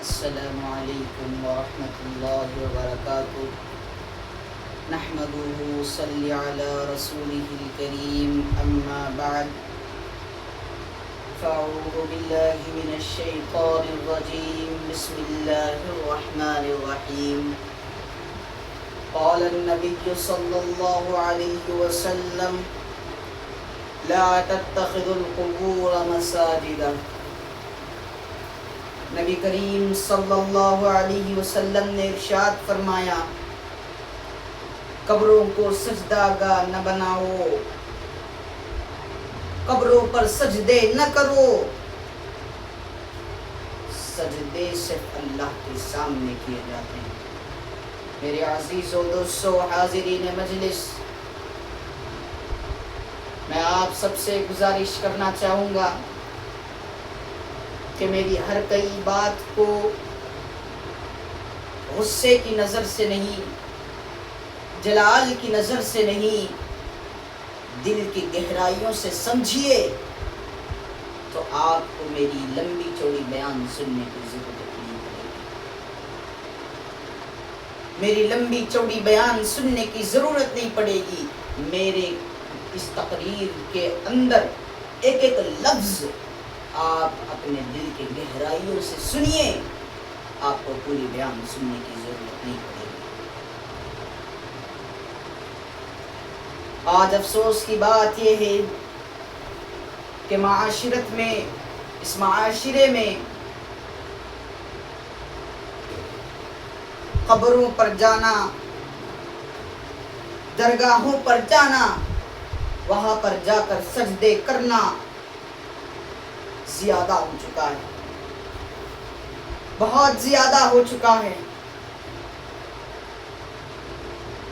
السلام علیکم ورحمۃ اللہ وبرکاتہ نحمده صلی علی رسوله الکریم اما بعد فاعوذ باللہ من الشیطان الرجیم بسم اللہ الرحمن الرحیم قال النبی صلی اللہ علیہ وسلم لا تتخذوا القبور مساجدا۔ نبی کریم صلی اللہ علیہ وسلم نے ارشاد فرمایا، قبروں کو سجدہ گاہ نہ بناؤ، قبروں پر سجدے نہ کرو، سجدے صرف اللہ کے سامنے کیے جاتے ہیں۔ میرے عزیز و دوستو، حاضرین مجلس، میں آپ سب سے گزارش کرنا چاہوں گا کہ میری ہر کئی بات کو غصے کی نظر سے نہیں، جلال کی نظر سے نہیں، دل کی گہرائیوں سے سمجھیے تو آپ کو میری لمبی چوڑی بیان سننے کی ضرورت نہیں پڑے گی۔ میری لمبی چوڑی بیان سننے کی ضرورت نہیں پڑے گی۔ میرے اس تقریر کے اندر ایک ایک لفظ آپ اپنے دل کے گہرائیوں سے سنیے، آپ کو پوری بیان سننے کی ضرورت نہیں پڑے گی۔ آج افسوس کی بات یہ ہے کہ معاشرت میں، اس معاشرے میں قبروں پر جانا، درگاہوں پر جانا، وہاں پر جا کر سجدے کرنا زیادہ ہو چکا ہے، بہت زیادہ ہو چکا ہے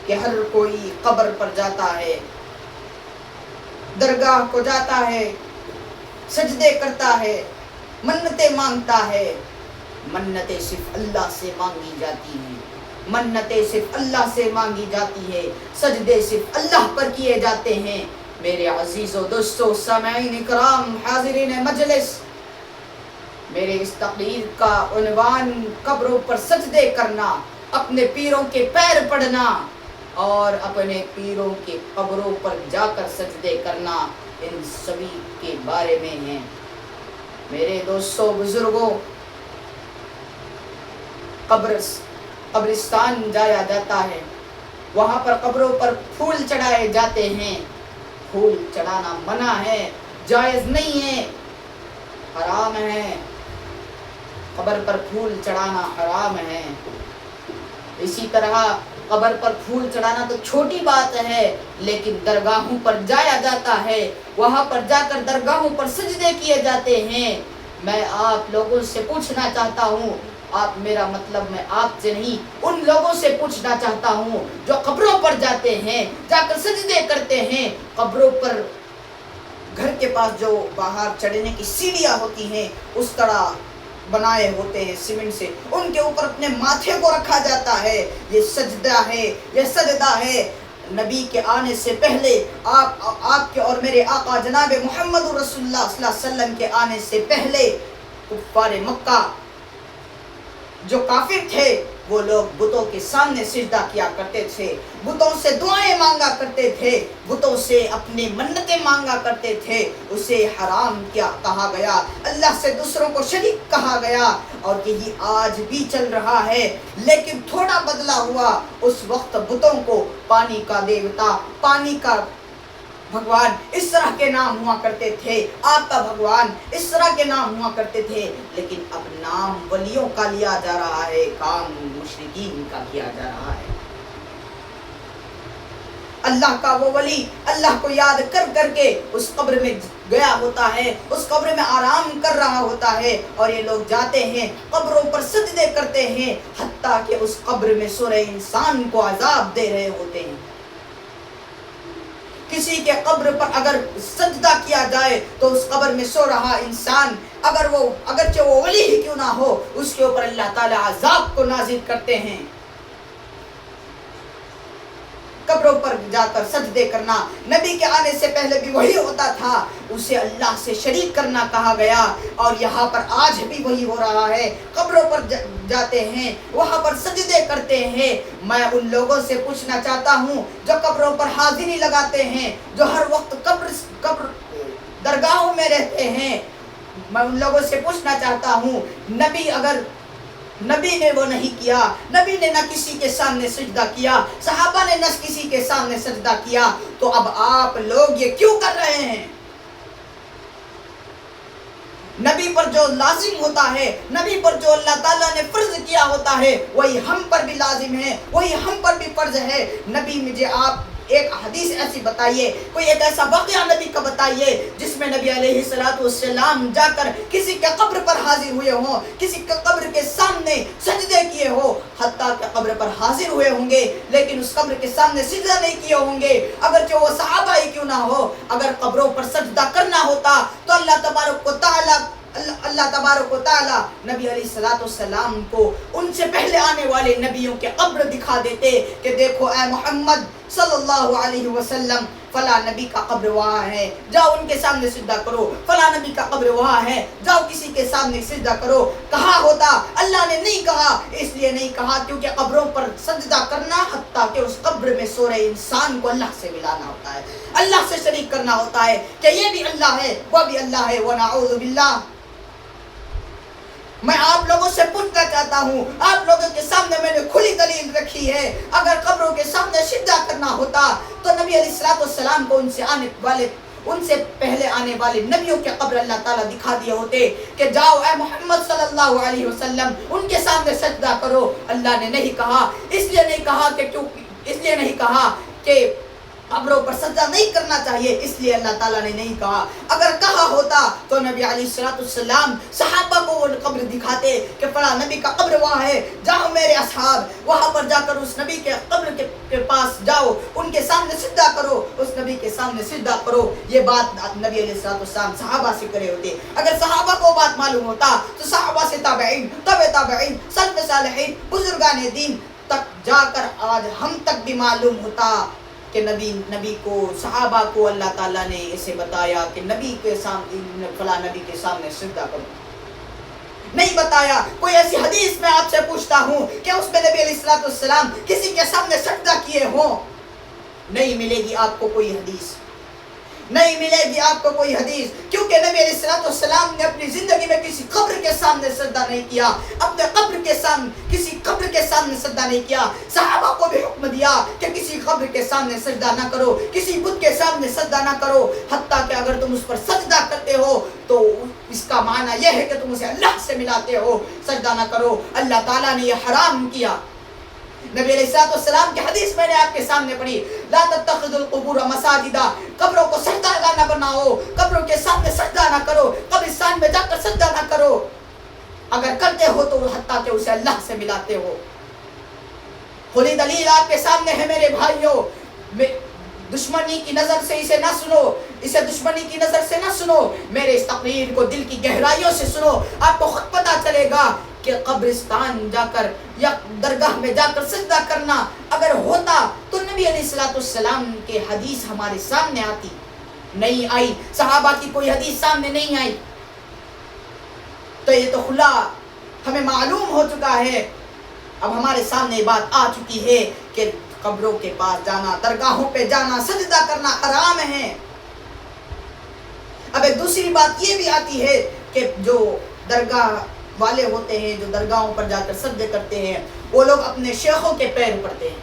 کہ ہر کوئی قبر پر جاتا ہے، درگاہ کو جاتا ہے، سجدے کرتا ہے، منتیں مانگتا ہے۔ منتیں صرف اللہ سے مانگی جاتی ہیں، منتیں صرف اللہ سے مانگی جاتی ہے، سجدے صرف اللہ پر کیے جاتے ہیں۔ میرے عزیز و دوستو، سامعین کرام، حاضرین مجلس، میرے اس تقریر کا عنوان قبروں پر سجدے کرنا، اپنے پیروں کے پیر پڑنا اور اپنے پیروں کے قبروں پر جا کر سجدے کرنا، ان سبھی کے بارے میں ہے۔ میرے دوستو، بزرگوں، قبرستان جایا جاتا ہے، وہاں پر قبروں پر پھول چڑھائے جاتے ہیں۔ پھول چڑھانا منع ہے، جائز نہیں ہے، حرام ہے، قبر پر پھول چڑھانا حرام ہے۔ اسی طرح قبر پر پھول چڑھانا تو چھوٹی بات ہے، لیکن درگاہوں پر جایا جاتا ہے، وہاں پر جا کر درگاہوں پر سجدے کیے جاتے ہیں۔ میں آپ لوگوں سے پوچھنا چاہتا ہوں، میرا مطلب میں آپ سے نہیں، ان لوگوں سے پوچھنا چاہتا ہوں جو قبروں پر جاتے ہیں، جا کر سجدے کرتے ہیں۔ قبروں پر گھر کے پاس جو باہر چڑھنے کی سیڑھیاں ہوتی ہیں، اس طرح بنائے ہوتے ہیں سیمنٹ سے، ان کے اوپر اپنے ماتھے کو رکھا جاتا ہے۔ یہ سجدہ ہے، یہ سجدہ ہے۔ نبی کے آنے سے پہلے، آپ کے اور میرے آقا جناب محمد رسول اللہ صلی اللہ علیہ وسلم کے آنے سے پہلے کفار مکہ جو کافر تھے، وہ لوگ بتوں کے سامنے سجدہ کیا کرتے تھے، بتوں سے دعائیں مانگا کرتے تھے، بتوں سے اپنی منتیں مانگا کرتے تھے۔ اسے حرام کیا کہا گیا، اللہ سے دوسروں کو شریک کہا گیا، اور یہی آج بھی چل رہا ہے۔ لیکن تھوڑا بدلا ہوا، اس وقت بتوں کو پانی کا دیوتا، پانی کا بھگوان اس طرح کے نام ہوا کرتے تھے، آگ کا بھگوان اس طرح کے نام ہوا کرتے تھے، لیکن اب نام ولیوں کا لیا جا رہا ہے، کام مشرکین کا کیا جا رہا ہے۔ اللہ کا وہ ولی اللہ کو یاد کر کر کے اس قبر میں گیا ہوتا ہے، اس قبر میں آرام کر رہا ہوتا ہے، اور یہ لوگ جاتے ہیں قبروں پر سجدے کرتے ہیں، حتیٰ کہ اس قبر میں سورہ انسان کو عذاب دے رہے ہوتے ہیں۔ کسی کے قبر پر اگر سجدہ کیا جائے تو اس قبر میں سو رہا انسان، اگرچہ وہ ولی ہی کیوں نہ ہو، اس کے اوپر اللہ تعالی عذاب کو نازل کرتے ہیں۔ قبروں پر جا کر سجدے کرنا نبی کے آنے سے پہلے بھی وہی ہوتا تھا، اسے اللہ سے شریک کرنا کہا گیا، اور یہاں پر آج بھی وہی ہو رہا ہے۔ قبروں پر جاتے ہیں، وہاں پر سجدے کرتے ہیں۔ میں ان لوگوں سے پوچھنا چاہتا ہوں جو قبروں پر حاضری لگاتے ہیں، جو ہر وقت قبر درگاہوں میں رہتے ہیں، میں ان لوگوں سے پوچھنا چاہتا ہوں، نبی نے وہ نہیں کیا، نبی نے نہ کسی کے سامنے سجدہ کیا، صحابہ نے نہ کسی کے سامنے سجدہ کیا، تو اب آپ لوگ یہ کیوں کر رہے ہیں؟ نبی پر جو لازم ہوتا ہے، نبی پر جو اللہ تعالیٰ نے فرض کیا ہوتا ہے، وہی ہم پر بھی لازم ہے، وہی ہم پر بھی فرض ہے۔ نبی مجھے آپ ایک حدیث ایسی بتائیے، کوئی ایک ایسا واقعہ نبی کا بتائیے جس میں نبی علیہ السلام جا کر کسی کے قبر پر حاضر ہوئے ہوں، کسی کے قبر کے سامنے سجدے کیے ہو، حتیٰ کہ قبر پر حاضر ہوئے ہوں گے لیکن اس قبر کے سامنے سجدہ نہیں کیے ہوں گے، اگرچہ وہ صحابہ ہی کیوں نہ ہو۔ اگر قبروں پر سجدہ کرنا ہوتا تو اللہ تبارک و تعالی نبی علیہ السلام کو ان سے پہلے آنے والے نبیوں کے قبر دکھا دیتے کہ دیکھو اے محمد صلی اللہ علیہ وسلم، فلاں نبی کا قبر وہاں ہے، جاؤ ان کے سامنے سجدہ کرو، فلاں نبی کا قبر وہاں ہے، جاؤ کسی کے سامنے سجدہ کرو۔ کہا ہوتا، اللہ نے نہیں کہا، اس لیے نہیں کہا کیونکہ قبروں پر سجدہ کرنا حتیٰ کہ اس قبر میں سو رہے انسان کو اللہ سے ملانا ہوتا ہے، اللہ سے شریک کرنا ہوتا ہے کہ یہ بھی اللہ ہے، وہ بھی اللہ ہے، ونعوذ باللہ۔ میں آپ لوگوں سے پوچھنا چاہتا ہوں، آپ لوگوں کے سامنے میں نے کھلی دلیل رکھی ہے، اگر قبروں کے سامنے سجدہ کرنا ہوتا تو نبی علیہ السلام کو ان سے پہلے آنے والے نبیوں کے قبر اللہ تعالیٰ دکھا دیے ہوتے کہ جاؤ اے محمد صلی اللہ علیہ وسلم ان کے سامنے سجدہ کرو۔ اللہ نے نہیں کہا، اس لیے نہیں کہا کہ قبروں پر سجدہ نہیں کرنا چاہیے، اس لیے اللہ تعالیٰ نے نہیں کہا۔ اگر کہا ہوتا تو نبی علیہ السلام صحابہ کو وہ قبر دکھاتے کہ فلاں نبی کا قبر وہاں ہے، جاؤ میرے اصحاب وہاں پر جا کر اس نبی کے قبر کے پاس جاؤ، ان کے سامنے سجدہ کرو، اس نبی کے سامنے سجدہ کرو۔ یہ بات نبی علیہ السلام صحابہ سے کرے ہوتے۔ اگر صحابہ کو بات معلوم ہوتا تو صحابہ سے تابعین، تابعین، سلف صالحین، بزرگان دین تک جا کر آج ہم تک بھی معلوم ہوتا کہ نبی کو، صحابہ کو اللہ تعالیٰ نے اسے بتایا کہ نبی کے سامنے، فلاں نبی کے سامنے سجدہ کرو، نہیں بتایا۔ کوئی ایسی حدیث میں آپ سے پوچھتا ہوں کہ اس میں نبی علیہ السلام کسی کے سامنے سجدہ کیے ہوں، نہیں ملے گی آپ کو کوئی حدیث، نہیں ملے گی آپ کو کوئی حدیث، کیونکہ نبی علیہ السلام نے اپنی زندگی میں کسی قبر کے سامنے سجدہ نہیں کیا، اپنے کسی قبر کے سامنے سجدہ نہیں کیا۔ صحابہ کو بھی حکم دیا کہ کسی قبر کے سامنے سجدہ نہ کرو، کسی بت کے سامنے سجدہ نہ کرو، حتیٰ کہ اگر تم اس پر سجدہ کرتے ہو تو اس کا معنی یہ ہے کہ تم اسے اللہ سے ملاتے ہو، سجدہ نہ کرو۔ اللہ تعالیٰ نے یہ حرام کیا۔ نبی علیہ السلام کی حدیث میں نے آپ کے سامنے پڑھی، لا تتخذوا القبور مساجدا، قبروں کو سجدہ گاہ نہ بناؤ، قبروں کے سامنے سجدہ نہ کرو، قبرستان میں جا کر سجدہ نہ کرو، اگر کرتے ہو تو حتیٰ کہ اسے اللہ سے ملاتے ہو۔ کھلی دلیل آپ کے سامنے ہے میرے بھائیوں، دشمنی کی نظر سے اسے نہ سنو، اسے دشمنی کی نظر سے نہ سنو، میرے اس تقریر کو دل کی گہرائیوں سے سنو، آپ کو خود پتہ چلے گا کہ قبرستان جا کر یا درگاہ میں جا کر سجدہ کرنا اگر ہوتا تو نبی علیہ السلام کے حدیث ہمارے سامنے آتی، نہیں آئی، صحابہ کی کوئی حدیث سامنے نہیں آئی، تو یہ تو کھلا ہمیں معلوم ہو چکا ہے، اب ہمارے سامنے بات آ چکی ہے کہ قبروں کے پاس جانا، درگاہوں پہ جانا، سجدہ کرنا حرام ہے۔ اب ایک دوسری بات یہ بھی آتی ہے کہ جو درگاہ والے ہوتے ہیں، جو درگاہوں پر جا کر سجدے کرتے ہیں، وہ لوگ اپنے شیخوں کے پیر پڑتے ہیں،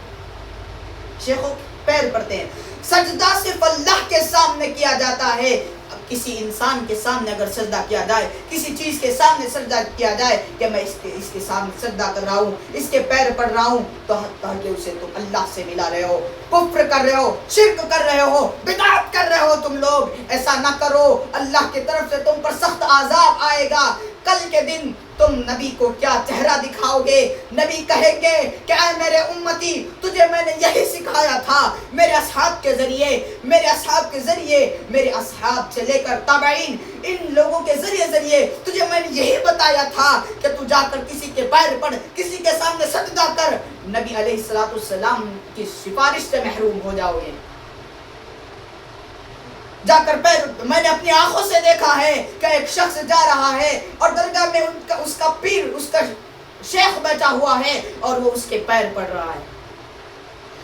شیخوں کے پیر پڑتے ہیں۔ سجدہ صرف اللہ کے سامنے کیا جاتا ہے۔ اب کسی انسان کے سامنے اگر سجدہ کیا جائے، کسی چیز کے سامنے سجدہ کیا جائے کہ میں اس کے سامنے سجدہ کر رہا ہوں، اس کے پیر پڑ رہا ہوں، تو حتیٰ کہ اسے تم اللہ سے ملا رہے ہو، کفر کر رہے ہو، شرک کر رہے ہو، بدعت کر رہے ہو تم لوگ۔ ایسا نہ کرو، اللہ کی طرف سے تم پر سخت عذاب آئے گا۔ کل کے دن تم نبی کو کیا چہرہ دکھاؤ گے؟ نبی کہیں گے کہ اے میرے امتی، تجھے میں نے یہی سکھایا تھا، میرے اصحاب کے ذریعے، میرے اصحاب سے لے کر تابعین، ان لوگوں کے ذریعے تجھے میں نے یہی بتایا تھا کہ تو جا کر کسی کے پیر پڑ، کسی کے سامنے سجدہ کر، نبی علیہ السلام کی سفارش سے محروم ہو جاؤ گے. جا کر میں نے اپنی آنکھوں سے دیکھا ہے کہ ایک شخص جا رہا ہے اور درگاہ میں اس کا پیر، اس کا شیخ بیٹھا ہوا ہے اور وہ اس کے پیر پڑ رہا ہے،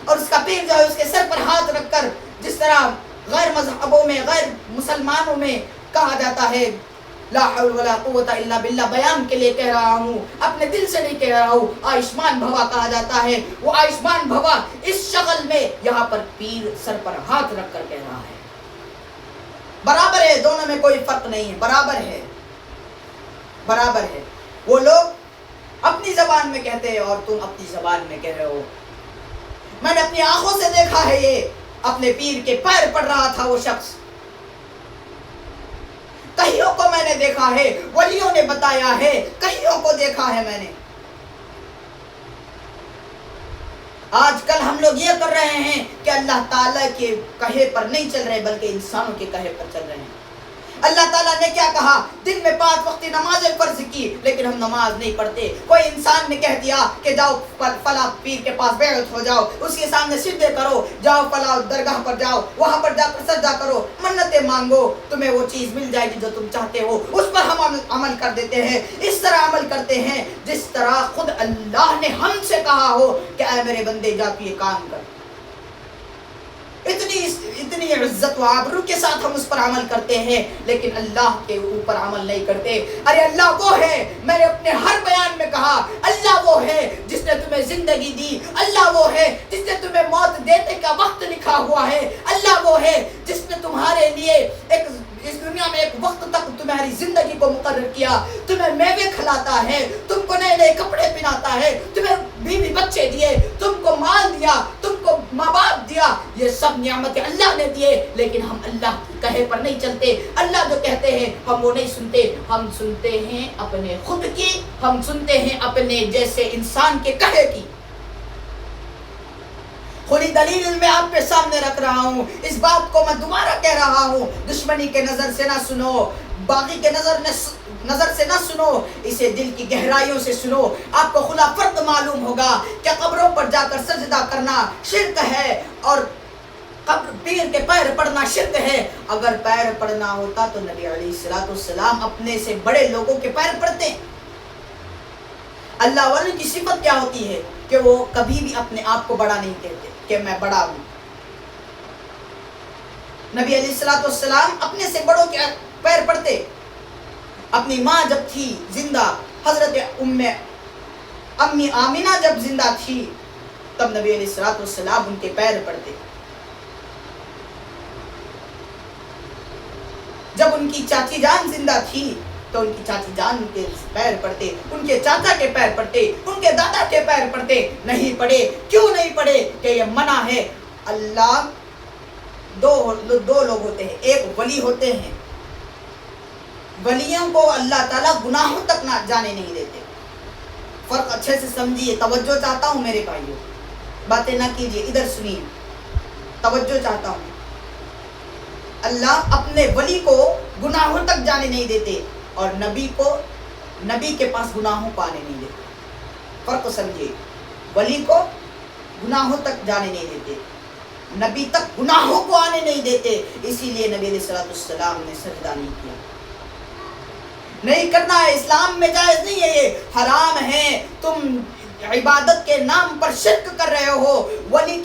اور اس کا پیر جو ہے اس کے سر پر ہاتھ رکھ کر، جس طرح غیر مذہبوں میں، غیر مسلمانوں میں کہا جاتا ہے لا حول ولا قوت الا باللہ، بیان کے لیے کہہ رہا ہوں، اپنے دل سے نہیں کہہ رہا ہوں، آیوشمان بھوا کہا جاتا ہے. وہ آیوشمان بھوا اس شکل میں یہاں پر پیر سر پر ہاتھ رکھ کر کہہ رہا ہے. برابر ہے، دونوں میں کوئی فرق نہیں ہے، برابر ہے، برابر ہے. وہ لوگ اپنی زبان میں کہتے ہیں اور تم اپنی زبان میں کہہ رہے ہو. میں نے اپنی آنکھوں سے دیکھا ہے، یہ اپنے پیر کے پیر پڑ رہا تھا. وہ شخص، کئیوں کو میں نے دیکھا ہے، ولیوں نے بتایا ہے، کئیوں کو دیکھا ہے میں نے. آج کل ہم لوگ یہ کر رہے ہیں کہ اللہ تعالیٰ کے کہے پر نہیں چل رہے بلکہ انسانوں کے کہے پر چل رہے ہیں. اللہ تعالیٰ نے کیا کہا؟ دن میں 5 وقتی نمازیں فرض کی، لیکن ہم نماز نہیں پڑھتے. کوئی انسان نے کہہ دیا کہ جاؤ فلاں پیر کے پاس بیعت ہو جاؤ، اس کے سامنے سجدے کرو، جاؤ فلاں درگاہ پر جاؤ، وہاں پر جا کر سجدہ کرو، منتیں مانگو، تمہیں وہ چیز مل جائے گی جو تم چاہتے ہو. اس پر ہم عمل کر دیتے ہیں. اس طرح عمل کرتے ہیں جس طرح خود اللہ نے ہم سے کہا ہو کہ اے میرے بندے جا تو یہ کام کر. اتنی عزت و آبرو کے ساتھ ہم اس پر عمل کرتے ہیں، لیکن اللہ کے اوپر عمل نہیں کرتے. ارے اللہ وہ ہے، میں نے اپنے ہر بیان میں کہا، اللہ وہ ہے جس نے تمہیں زندگی دی، اللہ وہ ہے جس نے تمہیں موت دینے کا وقت لکھا ہوا ہے، اللہ وہ ہے جس نے تمہارے لیے اس دنیا میں ایک وقت تک تمہاری زندگی کو مقرر کیا، تمہیں میوے کھلاتا ہے، تم کو نئے نئے کپڑے پہناتا ہے، تمہیں بیوی بچے دیے، تم کو مال دیا، تم کو ماں باپ دیا. یہ سب نعمتیں اللہ نے دیے، لیکن ہم اللہ کے کہے پر نہیں چلتے. اللہ جو کہتے ہیں ہم وہ نہیں سنتے. ہم سنتے ہیں اپنے خود کی، ہم سنتے ہیں اپنے جیسے انسان کے کہے کی. کھلی دلیل میں آپ کے سامنے رکھ رہا ہوں. اس بات کو میں دوبارہ کہہ رہا ہوں، دشمنی کے نظر سے نہ سنو، باغی کے نظر سے نہ سنو، اسے دل کی گہرائیوں سے سنو. آپ کو خدا فرد معلوم ہوگا کہ قبروں پر جا کر سجدہ کرنا شرک ہے، اور پیر کے پیر پڑنا شرک ہے. اگر پیر پڑنا ہوتا تو نبی علیہ السلام اپنے سے بڑے لوگوں کے پیر پڑتے. اللہ والوں کی صفت کیا ہوتی ہے کہ وہ کبھی بھی اپنے آپ کو بڑا نہیں کہتے کہ میں بڑا ہوں. نبی علیہ السلام اپنے سے بڑوں کے پیر پڑتے. اپنی ماں جب تھی زندہ، حضرت امی آمینہ جب زندہ تھی، تب نبی علیہ السلام ان کے پیر پڑتے. جب ان کی چاچی جان زندہ تھی تو ان کی چاچی جان کے پیر پڑتے، ان کے چاچا کے پیر پڑتے، ان کے دادا کے پیر پڑتے. نہیں پڑے. کیوں نہیں پڑے؟ کہ یہ منع ہے. اللہ دو لوگ ہوتے ہیں، ایک ولی ہوتے ہیں، ولیوں کو اللہ تعالیٰ گناہوں تک نہ جانے نہیں دیتے. فرق اچھے سے سمجھیے، توجہ چاہتا ہوں میرے بھائیوں، باتیں نہ کیجیے، ادھر سنیے، توجہ چاہتا ہوں. اللہ اپنے ولی کو گناہوں تک جانے نہیں دیتے اور نبی کے پاس گناہوں کو آنے نہیں دیتے. فرق سمجھیے، ولی کو گناہوں تک جانے نہیں دیتے، نبی تک گناہوں کو آنے نہیں دیتے. اسی لیے نبی علیہ السلام نے سجدہ نہیں کیا. نہیں کرنا ہے، اسلام میں جائز نہیں ہے، یہ حرام ہے. تم عبادت کے نام پر شرک کر رہے ہو. ولی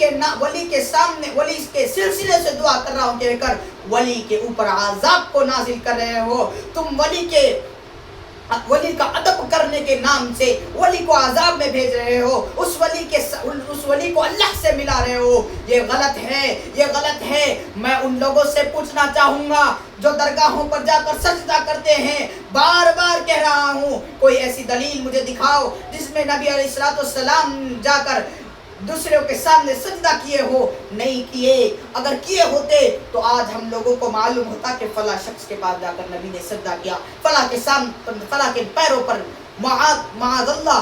کے سامنے، ولی کے سلسلے سے دعا کر رہا ہوں کہہ کر ولی کے اوپر عذاب کو نازل کر رہے ہو. تم ولی کا ادب کرنے کے نام سے ولی کو عذاب میں بھیج رہے ہو. اس ولی کو اللہ سے ملا رہے ہو. یہ غلط ہے، یہ غلط ہے. میں ان لوگوں سے پوچھنا چاہوں گا جو درگاہوں پر جا کر سجدہ کرتے ہیں، بار بار کہہ رہا ہوں، کوئی ایسی دلیل مجھے دکھاؤ جس میں نبی علیہ السلام جا کر دوسروں کے سامنے سجدہ کیے ہو. نہیں کیے. اگر کیے ہوتے تو آج ہم لوگوں کو معلوم ہوتا کہ فلاں شخص کے پاس جا کر نبی نے سجدہ کیا، فلاں کے پیروں پر معاذ اللہ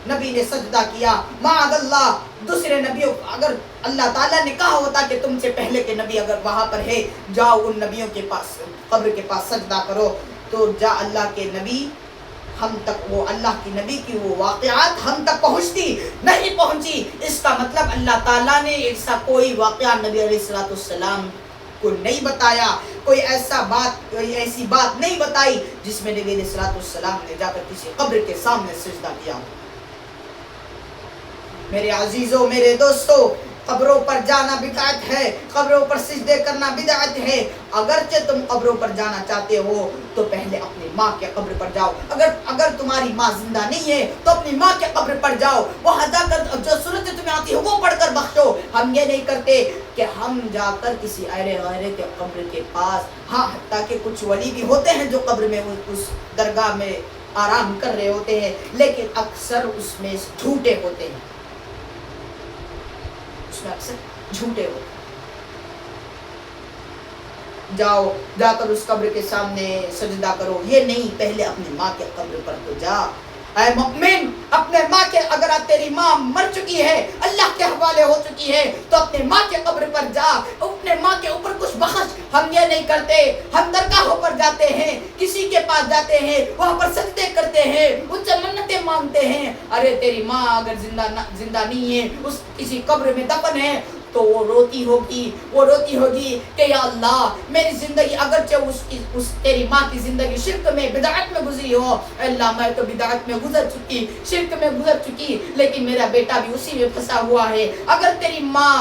نبی نے سجدہ کیا. معاذ اللہ دوسرے نبیوں، اگر اللہ تعالیٰ نے کہا ہوتا کہ تم سے پہلے کے نبی اگر وہاں پر ہے، جاؤ ان نبیوں کے پاس قبر کے پاس سجدہ کرو، تو اللہ کے نبی ہم تک وہ اللہ کی نبی کی وہ واقعات ہم تک پہنچتی نہیں پہنچی، اس کا مطلب اللہ تعالیٰ نے ایسا کوئی واقعہ نبی علیہ السلام کو نہیں بتایا، کوئی ایسی بات نہیں بتائی جس میں نبی علیہ السلام نے جا کر کسی قبر کے سامنے سجدہ کیا ہو۔ میرے عزیزوں، میرے دوستوں، قبروں پر جانا بدعت ہے، قبروں پر سجدے کرنا بدعت ہے۔ اگرچہ تم قبروں پر جانا چاہتے ہو تو پہلے اپنی ماں کے قبر پر جاؤ، اگر تمہاری ماں زندہ نہیں ہے تو اپنی ماں کے قبر پر جاؤ، وہاں جا کر جو صورت تمہیں آتی ہے وہ پڑھ کر بخشو۔ ہم یہ نہیں کرتے کہ ہم جا کر کسی غیرے کے قبر کے پاس، ہاں حتیٰ کہ کچھ ولی بھی ہوتے ہیں جو قبر میں اس درگاہ میں آرام کر رہے ہوتے ہیں، لیکن اکثر اس میں جھوٹے ہوتے ہیں، اکثر جھوٹے ہو۔ جاؤ، جا کر اس قبر کے سامنے سجدہ کرو، یہ نہیں، پہلے اپنی ماں کے قبر پر تو جا۔ اے مومن، اپنے ماں کے، اگر تیری ماں مر چکی ہے، اللہ کے حوالے ہو چکی ہے، تو اپنے ماں کے قبر پر جا، اپنے ماں کے اوپر کچھ بخش۔ ہم یہ نہیں کرتے، ہم درگاہوں پر جاتے ہیں، کسی کے پاس جاتے ہیں، وہاں پر سجدے کرتے ہیں، ان سے منتیں مانگتے ہیں۔ ارے تیری ماں اگر زندہ نہیں ہے، اس کسی قبر میں دفن ہے، تو وہ روتی ہوگی کہ یا اللہ میری زندگی اگرچہ اس تیری ماں کی زندگی شرک میں، بدعت میں گزری ہو، اللہ میں تو بدعت میں گزر چکی، شرک میں گزر چکی، لیکن میرا بیٹا بھی اسی میں پھنسا ہوا ہے۔ اگر تیری ماں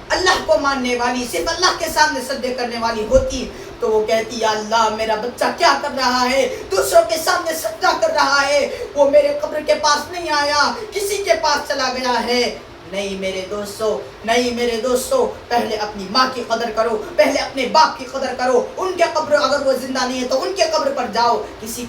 اللہ کو ماننے والی، صرف اللہ کے سامنے سجدے کرنے والی ہوتی تو وہ کہتی یا اللہ میرا بچہ کیا کر رہا ہے، دوسروں کے سامنے سجدہ کر رہا ہے، وہ میرے قبر کے پاس نہیں آیا، کسی کے پاس چلا گیا ہے۔ نہیں میرے دوستو، پہلے اپنی ماں کی قدر کرو، پہلے اپنے باپ کی قدر کرو، ان کے قبر اگر وہ زندہ نہیں ہے تو ان کے قبر پر جاؤ، کسی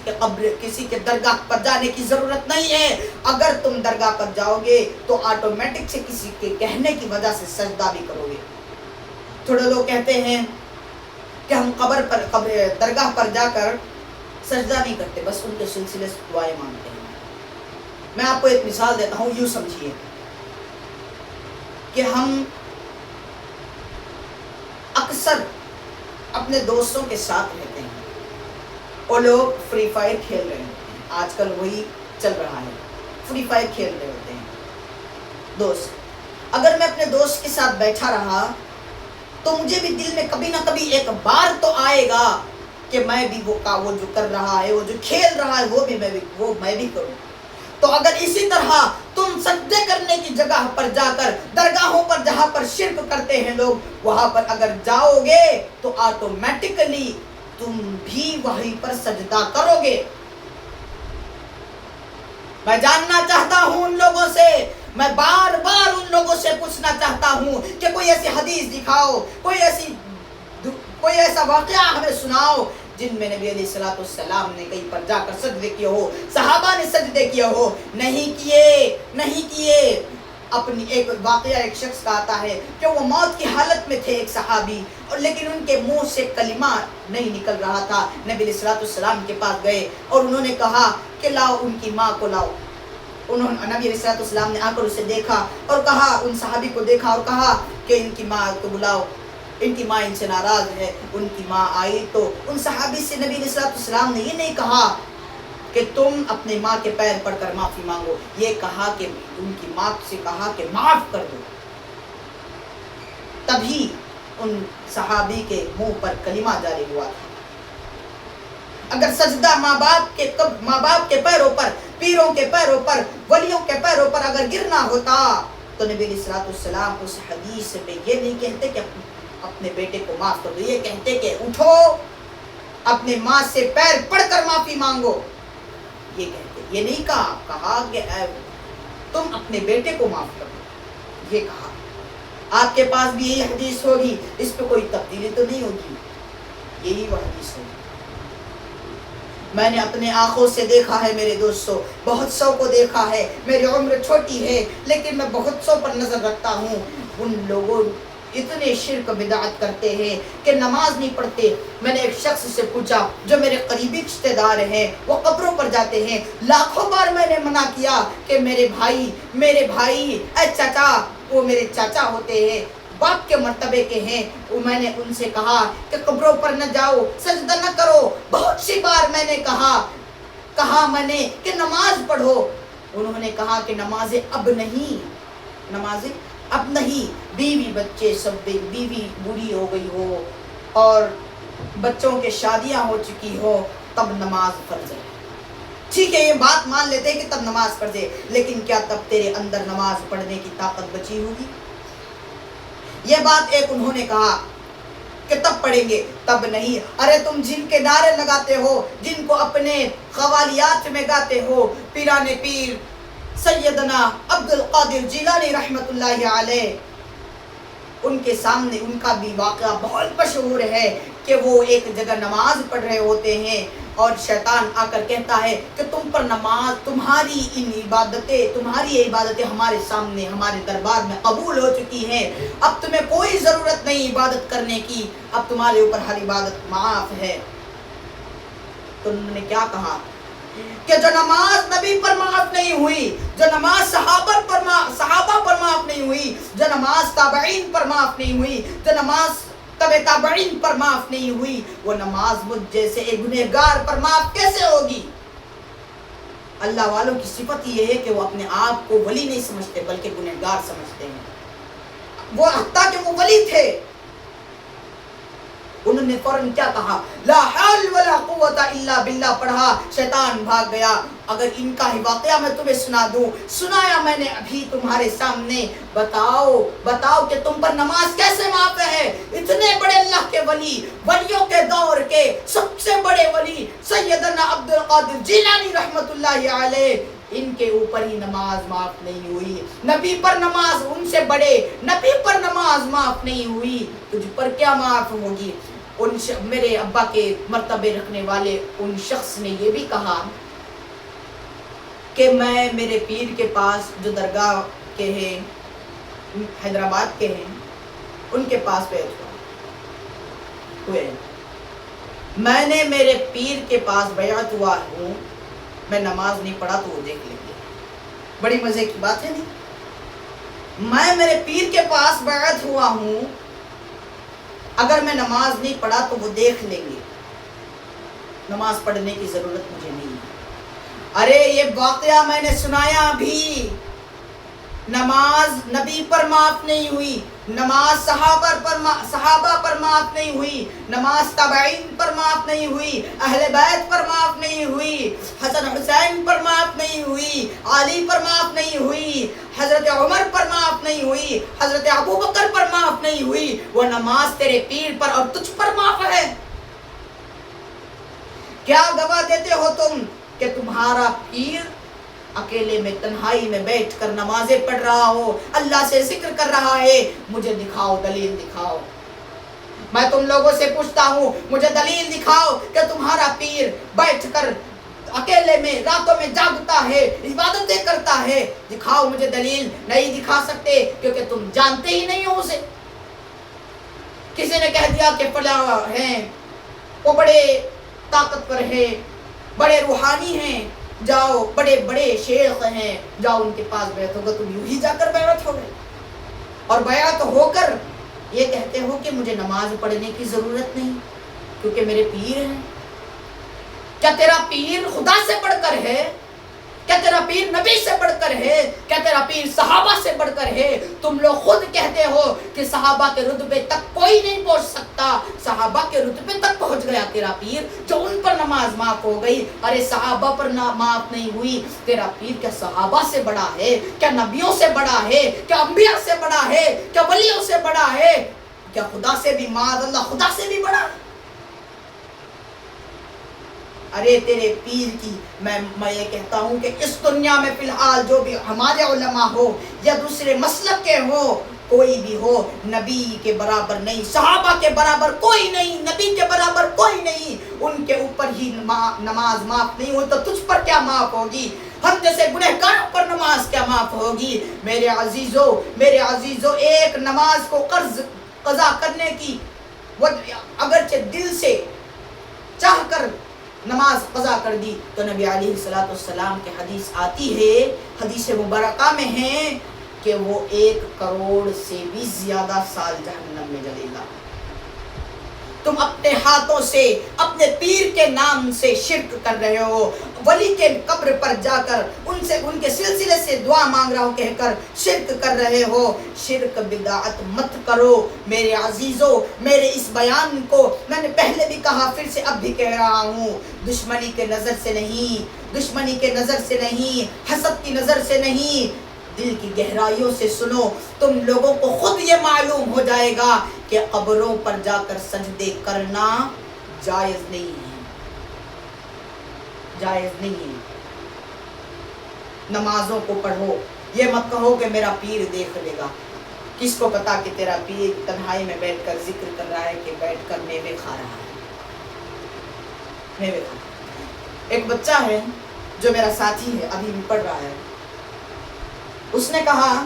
کے درگاہ پر جانے کی ضرورت نہیں ہے۔ اگر تم درگاہ پر جاؤ گے تو آٹومیٹک سے کسی کے کہنے کی وجہ سے سجدہ بھی کرو گے۔ تھوڑے لوگ کہتے ہیں کہ ہم درگاہ پر جا کر سجدہ نہیں کرتے، بس ان کے سلسلے سے دعائیں مانگتے ہیں۔ میں آپ کو ایک مثال دیتا ہوں، یوں سمجھیے کہ ہم اکثر اپنے دوستوں کے ساتھ رہتے ہیں، وہ لوگ فری فائر کھیل رہے ہوتے ہیں، آج کل وہی چل رہا ہے، فری فائر کھیل رہے ہوتے ہیں دوست۔ اگر میں اپنے دوست کے ساتھ بیٹھا رہا تو مجھے بھی دل میں کبھی نہ کبھی ایک بار تو آئے گا کہ میں بھی وہ جو کر رہا ہے، وہ جو کھیل رہا ہے، وہ میں بھی کروں۔ تو اگر اسی طرح تم سجدے کرنے کی جگہ پر جا کر، درگاہوں پر جہاں پر شرک کرتے ہیں لوگ، وہاں پر اگر جاؤ گے تو آٹومیٹکلی تم بھی وہیں پر سجدہ کرو گے۔ میں جاننا چاہتا ہوں ان لوگوں سے، میں بار بار ان لوگوں سے پوچھنا چاہتا ہوں کہ کوئی ایسی حدیث دکھاؤ، کوئی ایسا واقعہ ہمیں سناؤ جن میں نبی علیہ السلام نے کہیں پر جا کر سجدے کیے ہو، صحابہ نے سجدے کیے ہو۔ نہیں کیے۔ اپنی ایک واقعہ ایک شخص کا آتا ہے کہ وہ موت کی حالت میں تھے، ایک صحابی، اور لیکن ان کے منہ سے کلمہ نہیں نکل رہا تھا۔ نبی علیہ السلام کے پاس گئے اور انہوں نے کہا کہ لاؤ ان کی ماں کو لاؤ۔ نبی علیہ السلام نے آ کر اسے دیکھا اور کہا، ان صحابی کو دیکھا اور کہا کہ ان کی ماں کو بلاؤ، ان کی ماں ان سے ناراض ہے۔ ان کی ماں آئی تو ان صحابی سے نبی علیہ السلام نے یہ نہیں کہا کہ تم اپنے ماں کے پیر پڑھ کر معافی مانگو، یہ کہا کہ ان کی ماں سے کہا کہ معاف کر دو۔ تبھی ان صحابی کے منہ پر کلمہ جاری ہوا تھا۔ اگر سجدہ ماں باپ کے پیروں پر، پیروں کے پیروں پر، ولیوں کے پیروں پر اگر گرنا ہوتا تو نبی علیہ السلام اس حدیث میں یہ نہیں کہتے کہ اپنے بیٹے کو معاف کر دو، یہ کہتے کہ اٹھو اپنے ماں سے پیر پڑھ کر معافی مانگو، یہ کہتے۔ یہ نہیں کہا کہ تم اپنے بیٹے کو معاف کر دو، یہ کہا۔ آپ کے پاس بھی یہی حدیث ہوگی، اس پہ کوئی تبدیلی تو نہیں ہوگی، یہی وہ حدیث ہوگی۔ میں نے اپنے آنکھوں سے دیکھا ہے میرے دوستو، بہت سو کو دیکھا ہے، میری عمر چھوٹی ہے لیکن میں بہت سو پر نظر رکھتا ہوں۔ ان لوگوں اتنے شرک بدعت کرتے ہیں کہ نماز نہیں پڑھتے۔ میں نے ایک شخص سے پوچھا جو میرے قریبی رشتے دار ہیں، وہ قبروں پر جاتے ہیں، لاکھوں بار میں نے منع کیا کہ میرے بھائی اے چاچا، وہ میرے چاچا ہوتے ہیں، باپ کے مرتبے کے ہیں، میں نے ان سے کہا کہ قبروں پر نہ جاؤ، سجدہ نہ کرو۔ بہت سی بار میں نے کہا کہا میں نے کہ نماز پڑھو، انہوں نے کہا کہ نمازیں اب نہیں، نمازیں اب نہیں، بیوی بچے سب، بیوی بوڑھی ہو گئی ہو اور بچوں کے شادیاں ہو چکی ہو، تب نماز فرض ہے۔ ٹھیک ہے، یہ بات مان لیتے ہیں کہ تب نماز فرض ہے، لیکن کیا تب تیرے اندر نماز پڑھنے کی طاقت بچی ہوگی؟ یہ بات ایک انہوں نے کہا کہ تب پڑھیں گے، تب نہیں۔ ارے تم جن کے نعرے لگاتے ہو، جن کو اپنے قوالیات میں گاتے ہو، پیران پیر سیدنا عبد القادر جیلانی رحمت اللہ علیہ، ان کے سامنے ان کا بھی واقعہ بہت مشہور ہے کہ وہ ایک جگہ نماز پڑھ رہے ہوتے ہیں اور شیطان آ کر کہتا ہے کہ تم پر نماز، تمہاری یہ عبادتیں ہمارے سامنے، ہمارے دربار میں قبول ہو چکی ہیں، اب تمہیں کوئی ضرورت نہیں عبادت کرنے کی، اب تمہارے اوپر ہر عبادت معاف ہے۔ تو انہوں نے کیا کہا کہ جو نماز نبی پر معاف نہیں ہوئی، جو نماز صحابہ پر معاف نہیں ہوئی، جو نماز تابعین پر معاف نہیں ہوئی، جو نماز تبع تابعین پر معاف نہیں ہوئی، وہ نماز مجھ جیسے ایک گنہگار پر معاف کیسے ہوگی؟ اللہ والوں کی صفت یہ ہے کہ وہ اپنے آپ کو ولی نہیں سمجھتے بلکہ گنہگار سمجھتے ہیں، وہ حتیٰ کہ وہ ولی تھے۔ انہوں نے فوراً کیا کہا؟ لا حول ولا قوت الا باللہ پڑھا، شیطان بھاگ گیا۔ اگر ان کا ہی واقعہ میں تمہیں سنا دوں، سنایا میں نے ابھی تمہارے سامنے، بتاؤ کہ تم پر نماز کیسے معاف ہے؟ اتنے بڑے اللہ کے ولی، ولیوں کے دور کے سب سے بڑے ولی سیدنا عبد القادر جیلانی رحمت اللہ علیہ، ان کے اوپر ہی نماز معاف نہیں ہوئی۔ نبی پر نماز، ان سے بڑے نبی پر نماز معاف نہیں ہوئی، تجھ پر کیا معاف ہوگی؟ میرے ابا کے مرتبے رکھنے والے ان شخص نے یہ بھی کہا کہ میں میرے پیر کے پاس جو درگاہ کے ہیں، حیدرآباد کے ہیں، ان کے پاس بیٹھ ہوئے، میں نے میرے پیر کے پاس بیعت ہوا ہوں، میں نماز نہیں پڑھا تو وہ دیکھ لیں گے۔ بڑی مزے کی بات ہے نہیں؟ میں میرے پیر کے پاس بیعت ہوا ہوں، اگر میں نماز نہیں پڑھا تو وہ دیکھ لیں گے، نماز پڑھنے کی ضرورت مجھے نہیں ہے۔ ارے یہ واقعہ میں نے سنایا بھی، نماز نبی پر معاف نہیں ہوئی، نماز صحابہ پر معاف نہیں ہوئی، نماز تابعین پر معاف نہیں ہوئی، اہل بیت پر معاف نہیں ہوئی، حسن حسین پر معاف نہیں ہوئی، علی پر معاف نہیں ہوئی، حضرت عمر پر معاف نہیں ہوئی، حضرت ابو بکر پر معاف نہیں ہوئی، وہ نماز تیرے پیر پر اور تجھ پر معاف ہے۔ کیا گواہ دیتے ہو تم کہ تمہارا پیر اکیلے میں تنہائی میں بیٹھ کر نمازیں پڑھ رہا ہو، اللہ سے ذکر کر رہا ہے؟ مجھے دکھاؤ، دلیل دکھاؤ۔ میں تم لوگوں سے پوچھتا ہوں، مجھے دلیل دکھاؤ کہ تمہارا پیر بیٹھ کر اکیلے میں راتوں میں جاگتا ہے، عبادتیں کرتا ہے، دکھاؤ مجھے دلیل۔ نہیں دکھا سکتے کیونکہ تم جانتے ہی نہیں ہو اسے۔ کسی نے کہہ دیا کہ فلاں ہیں، وہ بڑے طاقتور ہیں، بڑے روحانی ہیں، جاؤ، بڑے بڑے شیخ ہیں، جاؤ ان کے پاس بیعت ہوگا، تم یوں ہی جا کر بیعت ہو گئے، اور بیعت ہو کر یہ کہتے ہو کہ مجھے نماز پڑھنے کی ضرورت نہیں کیونکہ میرے پیر ہیں۔ کیا تیرا پیر خدا سے بڑھ کر ہے؟ کیا تیرا پیر نبی سے بڑھ کر ہے؟ کیا تیرا پیر صحابہ سے بڑھ کر ہے؟ تم لوگ خود کہتے ہو کہ صحابہ کے رتبے تک کوئی نہیں پہنچ سکتا، صحابہ کے رتبے تک پہنچ گیا تیرا پیر، جو ان پر نماز معاف ہو گئی۔ ارے صحابہ پر معاف نہیں ہوئی، تیرا پیر کیا صحابہ سے بڑا ہے؟ کیا نبیوں سے بڑا ہے؟ کیا انبیاء سے بڑا ہے؟ کیا ولیوں سے بڑا ہے؟ کیا خدا سے بھی، معاذ اللہ، خدا سے بھی بڑا؟ ارے تیرے پیر کی میں یہ کہتا ہوں کہ اس دنیا میں فی الحال جو بھی ہمارے علماء ہو یا دوسرے مسلک کے ہو، کوئی بھی ہو، نبی کے برابر نہیں، صحابہ کے برابر کوئی نہیں، نبی کے برابر کوئی نہیں، ان کے اوپر ہی نماز معاف نہیں ہوئی تو تجھ پر کیا معاف ہوگی؟ ہم جیسے گنہگاروں پر نماز کیا معاف ہوگی؟ میرے عزیزو، ایک نماز کو قضا کرنے کی اگرچہ دل سے چاہ کر نماز قضا کر دی تو نبی علیہ السلام کی حدیث آتی ہے، حدیث مبارکہ میں ہے کہ وہ 1 کروڑ سے بھی زیادہ سال جہنم میں جلے گا۔ تم اپنے ہاتھوں سے اپنے پیر کے نام سے شرک کر رہے ہو، ولی کے قبر پر جا کر ان کے سلسلے سے دعا مانگ رہا ہوں کہہ کر شرک کر رہے ہو۔ شرک بدعت مت کرو میرے عزیزو۔ میرے اس بیان کو میں نے پہلے بھی کہا، پھر سے اب بھی کہہ رہا ہوں، دشمنی کے نظر سے نہیں، حسد کی نظر سے نہیں، دل کی گہرائیوں سے سنو۔ تم لوگوں کو خود یہ معلوم ہو جائے گا کہ قبروں پر جا کر سجدے کرنا جائز نہیں ہے، جائز نہیں ہے۔ نمازوں کو پڑھو، یہ مت کہو کہ میرا پیر دیکھ لے گا۔ کس کو پتا کہ تیرا پیر تنہائی میں بیٹھ کر ذکر کر رہا ہے کہ بیٹھ کر میوے کھا رہا ہے، میوے کھا رہا ہے۔ ایک بچہ ہے جو میرا ساتھی ہے، ابھی بھی پڑھ رہا ہے، اس نے کہا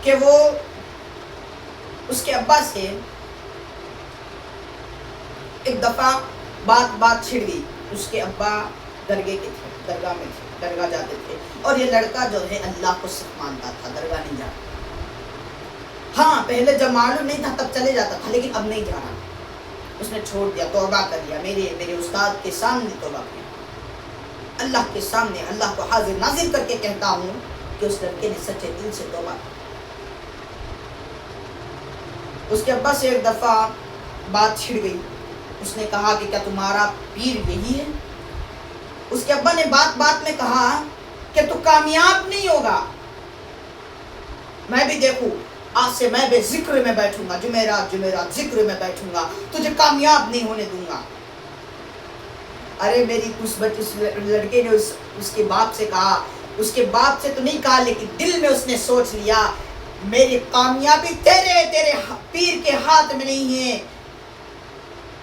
کہ وہ اس کے ابا سے ایک دفعہ بات چھڑ گئی۔ اس کے ابا درگاہ میں تھے، درگاہ جاتے تھے، اور یہ لڑکا جو ہے اللہ کو صرف مانتا تھا، درگاہ نہیں جاتا۔ ہاں پہلے جب معلوم نہیں تھا تب چلے جاتا تھا، لیکن اب نہیں جا رہا، اس نے چھوڑ دیا، توبہ کر لیا۔ میرے استاد کے سامنے توبہ کیا، اللہ کے سامنے، اللہ کو حاضر ناظر کر کے کہتا ہوں کہ اس لڑکے نے سچے دل سے توبہ کی۔ اس کے ابا سے ایک دفعہ بات چھڑ گئی، اس نے کہا کہ کیا تمہارا پیر یہی ہے؟ اس کے ابا نے بات میں کہا کہ تو کامیاب نہیں ہوگا، میں بھی دیکھوں، آج سے میں بھی ذکر میں بیٹھوں گا، جمعرات ذکر میں بیٹھوں گا، تجھے کامیاب نہیں ہونے دوں گا۔ ارے میری اس لڑکے نے اس کے باپ سے کہا، اس کے باپ سے تو نہیں کہا، لیکن دل میں اس نے سوچ لیا میری کامیابی تیرے پیر کے ہاتھ میں نہیں ہے،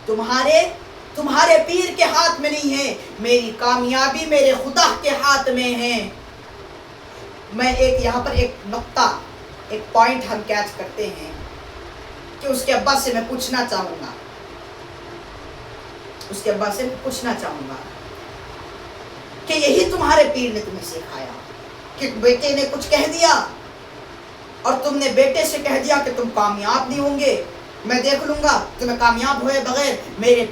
تمہارے پیر کے ہاتھ میں نہیں ہے، میری کامیابی میرے خدا کے ہاتھ میں ہے۔ میں یہاں پر ایک نقطہ، ایک پوائنٹ ہم کیچ کرتے ہیں کہ اس کے ابا سے میں پوچھنا چاہوں گا کہ یہی تمہارے پیر نے تمہیں سکھایا کہ بیٹے نے کچھ کہہ دیا اور تم نے بیٹے سے کہہ دیا کہ تم کامیاب نہیں ہوں گے، میں دیکھ لوں گا تمہیں کامیاب ہوئے بغیر، میرے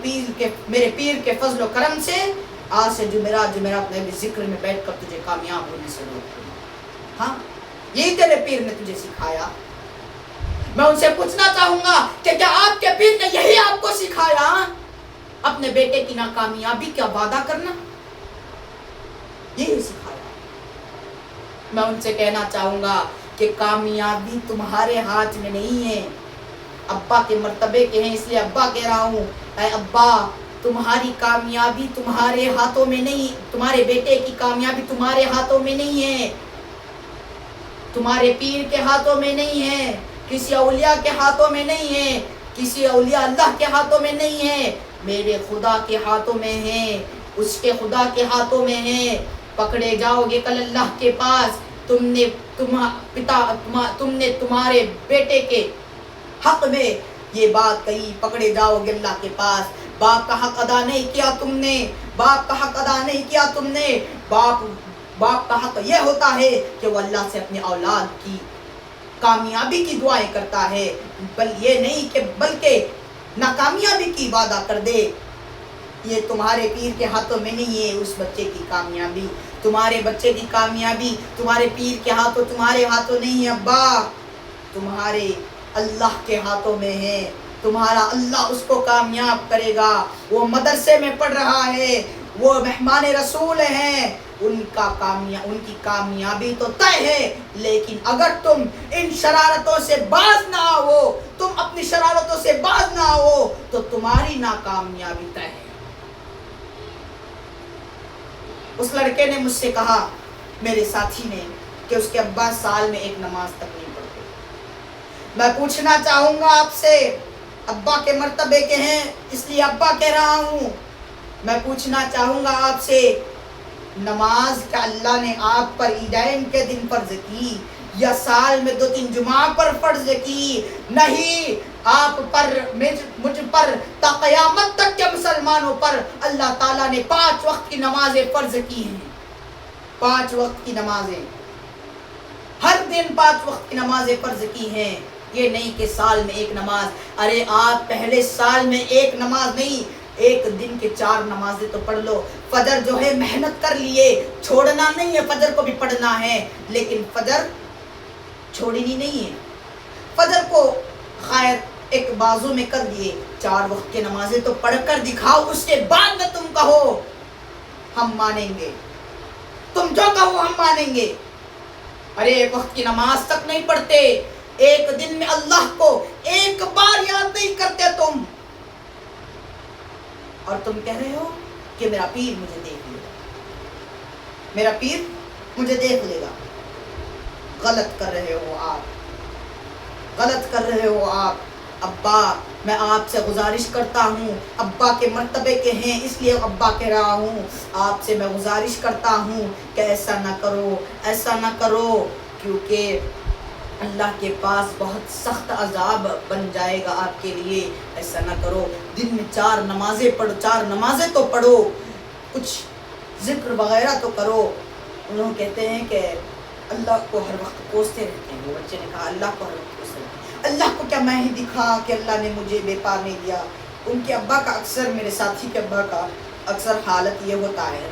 پیر کے فضل و کرم سے آج سے جمعرات میں بھی ذکر میں بیٹھ کر تجھے کامیاب ہونے سے روک دوں گا۔ ہاں یہی تیرے پیر نے تجھے سکھایا۔ میں ان سے پوچھنا چاہوں گا کہ کیا آپ کے پیر نے یہی آپ کو سکھایا؟ اپنے بیٹے کی ناکامیابی کا وعدہ کرنا، یہی سکھایا۔ میں ان سے کہنا چاہوں گا کہ کامیابی تمہارے ہاتھ میں نہیں ہے، ابا کے مرتبے کے ہیں، اس لیے ابا کہہ رہا ہوں، اے ابا تمہاری کامیابی تمہارے ہاتھوں میں نہیں، تمہارے بیٹے کی کامیابی تمہارے ہاتھوں میں نہیں ہے، تمہارے پیر کے ہاتھوں میں نہیں ہے، کسی اولیاء کے ہاتھوں میں نہیں ہے، کسی اولیاء اللہ کے ہاتھوں میں نہیں ہے، میرے خدا کے ہاتھوں میں ہے، اس کے خدا کے ہاتھوں میں ہے۔ پکڑے جاؤ گے کل اللہ کے پاس، تم نے تمہارے بیٹے کے حق میں یہ بات کہی، پکڑے جاؤ گے اللہ کے پاس، باپ کا حق ادا نہیں کیا تم نے، باپ کا حق ادا نہیں کیا تم نے۔ باپ کا حق یہ ہوتا ہے کہ وہ اللہ سے اپنی اولاد کی کامیابی کی دعائیں کرتا ہے، یہ نہیں کہ بلکہ ناکامیابی کی وعدہ کر دے۔ یہ تمہارے پیر کے ہاتھوں میں نہیں ہے اس بچے کی کامیابی، تمہارے بچے کی کامیابی تمہارے پیر کے ہاتھوں، تمہارے ہاتھوں نہیں ہے ابا، تمہارے اللہ کے ہاتھوں میں ہے۔ تمہارا اللہ اس کو کامیاب کرے گا۔ وہ مدرسے میں پڑھ رہا ہے، وہ مہمان رسول ہیں، ان کی کامیابی تو طے ہے، لیکن اگر تم ان شرارتوں سے باز نہ آؤ، تم اپنی شرارتوں سے باز نہ آؤ تو تمہاری ناکامیابی طے ہے۔ اس لڑکے نے مجھ سے کہا، میرے ساتھی نے، کہ اس کے ابا سال میں ایک نماز تک نہیں پڑھتے۔ میں پوچھنا چاہوں گا آپ سے، ابا کے مرتبے کے ہیں اس لیے ابا کہہ رہا ہوں، میں پوچھنا چاہوں گا آپ سے، نماز کا اللہ نے آپ پر عیدین کے دن فرض کی یا سال میں 2-3 جمعہ پر فرض کی؟ نہیں، آپ پر، مجھ پر، تا قیامت تک کے مسلمانوں پر اللہ تعالیٰ نے 5 وقت کی نمازیں فرض کی ہیں۔ 5 وقت کی نمازیں، ہر دن 5 وقت کی نمازیں فرض کی ہیں۔ یہ نہیں کہ سال میں ایک نماز، ارے آپ پہلے سال میں ایک نماز نہیں، ایک دن کے 4 نمازیں تو پڑھ لو. فجر جو ہے محنت کر لیے, چھوڑنا نہیں ہے, فجر کو بھی پڑھنا ہے, لیکن فجر چھوڑنی نہیں ہے. فجر کو خیر ایک بازو میں کر دیے, 4 وقت کی نمازیں تو پڑھ کر دکھاؤ, اس کے بعد میں تم کہو ہم مانیں گے, تم جو کہو ہم مانیں گے. ارے ایک وقت کی نماز تک نہیں پڑھتے, ایک دن میں اللہ کو ایک بار یاد نہیں کرتے تم, اور تم کہہ رہے ہو کہ میرا پیر مجھے دیکھ لے گا, میرا پیر مجھے دیکھ لے گا. غلط کر رہے ہو آپ, غلط کر رہے ہو آپ. ابا میں آپ سے گزارش کرتا ہوں, ابا کے مرتبے کے ہیں اس لیے ابا کہہ رہا ہوں, آپ سے میں گزارش کرتا ہوں کہ ایسا نہ کرو, ایسا نہ کرو, کیونکہ اللہ کے پاس بہت سخت عذاب بن جائے گا آپ کے لیے. ایسا نہ کرو, دن میں 4 نمازیں پڑھو, 4 نمازیں تو پڑھو, کچھ ذکر وغیرہ تو کرو. انہوں کہتے ہیں کہ اللہ کو ہر وقت کوستے رہتے ہیں. وہ بچے نے کہا اللہ کو ہر وقت کوستے رہتے ہیں, اللہ کو کیا میں ہی دکھا کہ اللہ نے مجھے بے پار نہیں دیا. ان کے ابا کا اکثر, میرے ساتھی کے ابا کا اکثر حالت یہ ہوتا ہے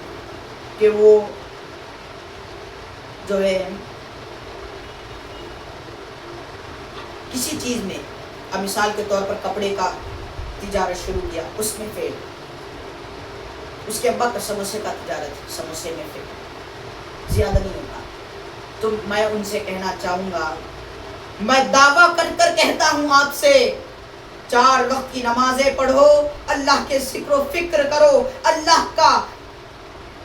کہ وہ جو ہے کسی چیز میں, اب مثال کے طور پر کپڑے کا تجارت شروع کیا, اس میں فیل. اس کے ابا کا سموسے کا تجارت, سموسے میں فیل, زیادہ نہیں ہوتا. تو میں ان سے کہنا چاہوں گا, میں دعویٰ کر کر کہتا ہوں آپ سے, 4 وقت کی نمازیں پڑھو, اللہ کے ذکر و فکر کرو. اللہ کا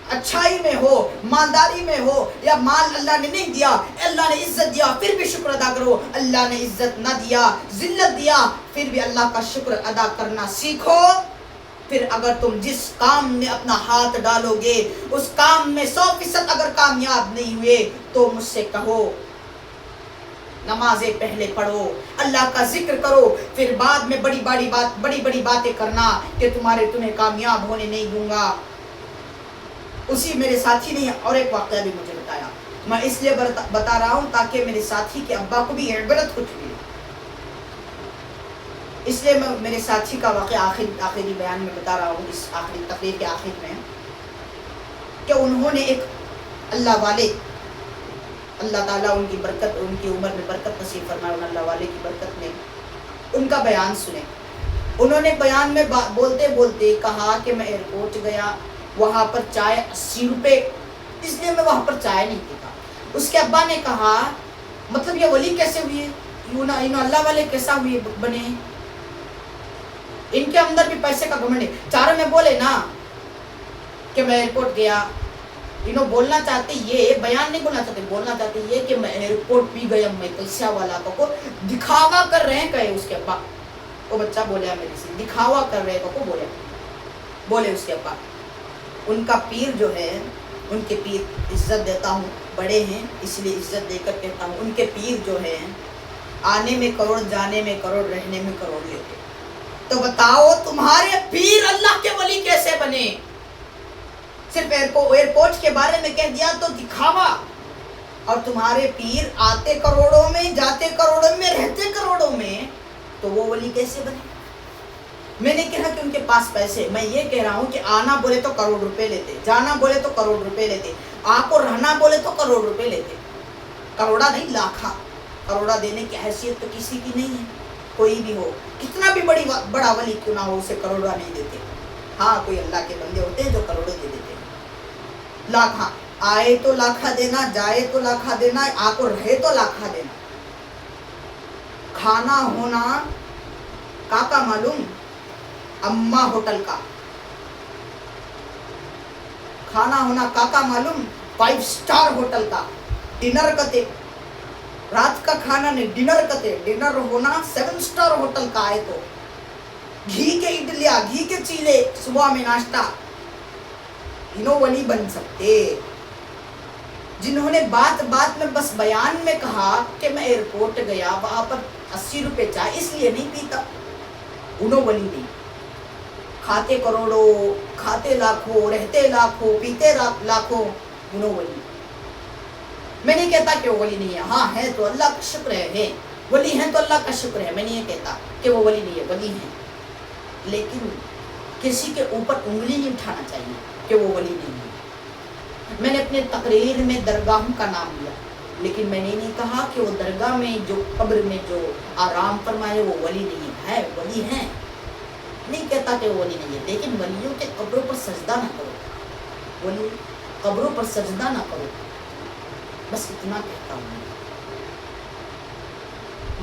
اچھائی میں ہو, مالداری میں ہو, یا مال اللہ نے نہیں دیا, اللہ نے عزت دیا, پھر بھی شکر ادا کرو. اللہ نے عزت نہ دیا, ذلت دیا, پھر بھی اللہ کا شکر ادا کرنا سیکھو. پھر اگر تم جس کام میں اپنا ہاتھ ڈالو گے, اس کام میں 100% اگر کامیاب نہیں ہوئے تو مجھ سے کہو نمازیں پہلے پڑھو, اللہ کا ذکر کرو, پھر بعد میں بڑی بڑی باتیں کرنا کہ تمہیں کامیاب ہونے نہیں دوں گا. اسی میرے ساتھی نے اور ایک واقعہ بھی مجھے بتایا, میں اس لیے بتا رہا ہوں تاکہ میرے ساتھی کے ابا کو بھی عبرت کچھ ملے. اس لیے میں میرے ساتھی کا واقعہ آخری بیان میں بتا رہا ہوں, اس آخری تقریر کے آخر میں, کہ انہوں نے ایک اللہ والے, اللہ تعالیٰ ان کی برکت, ان کی عمر میں برکت نصیب فرمائے, ان اللہ والے کی برکت میں ان کا بیان سنے. انہوں نے بیان میں بولتے بولتے کہا کہ میں ایئرپورٹ گیا, وہاں پر چائے 80 روپے, اس لیے میں وہاں پر چائے نہیں پیتا. اس کے ابا نے کہا مطلب یہ ولی کیسے ہوئے, انہوں اللہ والے کیسا ہوئے بنے, ان کے اندر بھی پیسے کا گھمنڈ ہے. چاروں میں بولے نا کہ میں ایئرپورٹ گیا, انہوں بولنا چاہتے یہ بیان نہیں بولنا چاہتے, بولنا چاہتے یہ کہ میں ایئرپورٹ بھی گیا, میں پیسہ والا کو دکھاوا کر رہے ہیں. کہے اس کے ابا, وہ بچہ بولیا میرے سے, دکھاوا کر رہے کو بولے اس کے ابا. ان کا پیر جو ہے, ان کے پیر عزت دیتا ہوں, بڑے ہیں اس لیے عزت دے کر کہتا ہوں, ان کے پیر جو ہے آنے میں کروڑ, جانے میں کروڑ, رہنے میں کروڑ لیتے. تو بتاؤ تمہارے پیر اللہ کے ولی کیسے بنے؟ صرف ایئرپورٹ کے بارے میں کہہ دیا تو دکھاوا, اور تمہارے پیر آتے کروڑوں میں, جاتے کروڑوں میں, رہتے کروڑوں میں, تو وہ ولی کیسے بنے؟ میں نے کہا کہ ان کے پاس پیسے, میں یہ کہہ رہا ہوں کہ آنا بولے تو کروڑ روپے لیتے, جانا بولے تو کروڑ روپے لیتے, آپ کو رہنا بولے تو کروڑ روپے لیتے. کروڑا نہیں, لاکھا. کروڑا دینے کی حیثیت تو کسی کی نہیں ہے, کوئی بھی ہو, کتنا بھی بڑا ولی کیوں نہ ہو, اسے کروڑا نہیں دیتے. ہاں کوئی اللہ کے بندے ہوتے ہیں جو کروڑوں دے دیتے ہیں. لاکھا آئے تو لاکھا دینا, جائے تو لاکھا دینا, آپ کو رہے تو لاکھا دینا. کھانا ہونا کا معلوم, اما ہوٹل کا کھانا ہونا کا معلوم, 5 اسٹار ہوٹل کا ڈنر کتے, رات کا کھانا نہیں, ڈنر کتے, ڈنر ہونا 7 اسٹار ہوٹل کا آئے تو, گھی کے اڈلیاں, گھی کے چیلے, صبح میں ناشتہ. انہوں ولی بن سکتے جنہوں نے بات میں بس بیان میں کہا کہ میں ایئرپورٹ گیا, وہاں پر 80 روپے چائے اس لیے نہیں پیتا, انہوں ولی نہیں. کھاتے کروڑوں, کھاتے لاکھوں, رہتے لاکھوں, پیتے لاکھوں, انہوں ولی. میں نہیں کہتا کہ وہ ولی نہیں ہے, ہاں ہے تو اللہ کا شکر ہے, ولی ہیں تو اللہ کا شکر ہے. میں نہیں یہ کہتا کہ وہ ولی نہیں ہے, ولی ہیں, لیکن کسی کے اوپر انگلی نہیں اٹھانا چاہیے کہ وہ ولی نہیں ہے۔ میں نے اپنے تقریر میں درگاہوں کا نام لیا، لیکن میں نے نہیں کہا کہ وہ درگاہ میں جو قبر میں جو آرام فرمائے وہ ولی نہیں ہے، ولی ہیں، نہیں کہتا کہ وہ ولی نہیں ہے، لیکن ولیوں کے قبروں پر سجدہ نہ کرو، ولی قبروں پر سجدہ نہ کرو، بس اتنا کہتا ہوں۔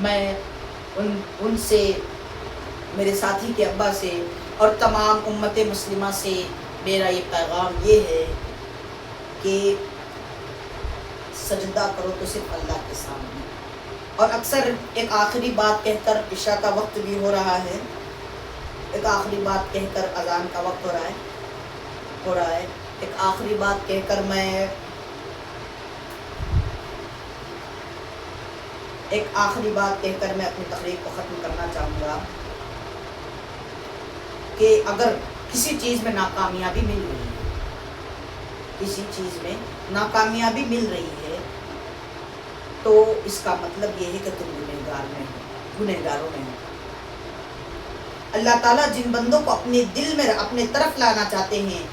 میں ان سے، میرے ساتھی کے ابا سے اور تمام امت مسلمہ سے میرا یہ پیغام یہ ہے کہ سجدہ کرو تو صرف اللہ کے سامنے۔ اور اکثر ایک آخری بات کہہ کر، عشاء کا وقت بھی ہو رہا ہے، ایک آخری بات کہہ کر اذان کا وقت ہو رہا ہے، ایک آخری بات کہہ کر میں اپنی تقریر کو ختم کرنا چاہوں گا کہ اگر کسی چیز میں ناکامیابی مل رہی ہے، کسی چیز میں ناکامیابی مل رہی ہے، تو اس کا مطلب یہ ہے کہ تم گنہگاروں میں ہو۔ اللہ تعالیٰ جن بندوں کو اپنے دل میں اپنے طرف لانا چاہتے ہیں،